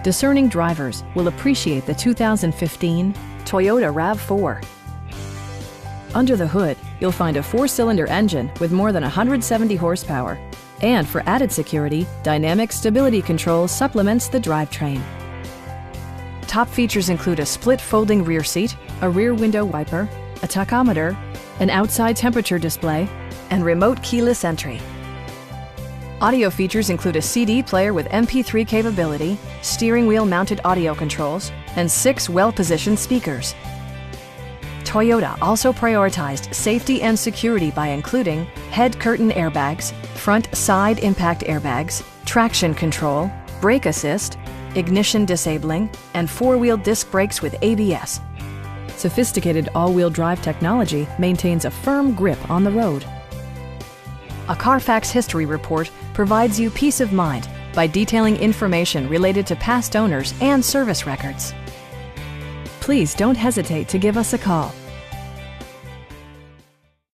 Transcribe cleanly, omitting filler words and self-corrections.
Discerning drivers will appreciate the 2015 Toyota RAV4. Under the hood, you'll find a 4-cylinder engine with more than 170 horsepower. And for added security, dynamic stability control supplements the drivetrain. Top features include a split folding rear seat, a rear window wiper, a tachometer, an outside temperature display, and remote keyless entry. Audio features include a CD player with MP3 capability, steering wheel mounted audio controls, and 6 well-positioned speakers. Toyota also prioritized safety and security by including head curtain airbags, front side impact airbags, traction control, brake assist, ignition disabling, and 4-wheel disc brakes with ABS. Sophisticated all-wheel drive technology maintains a firm grip on the road. A Carfax history report provides you peace of mind by detailing information related to past owners and service records. Please don't hesitate to give us a call.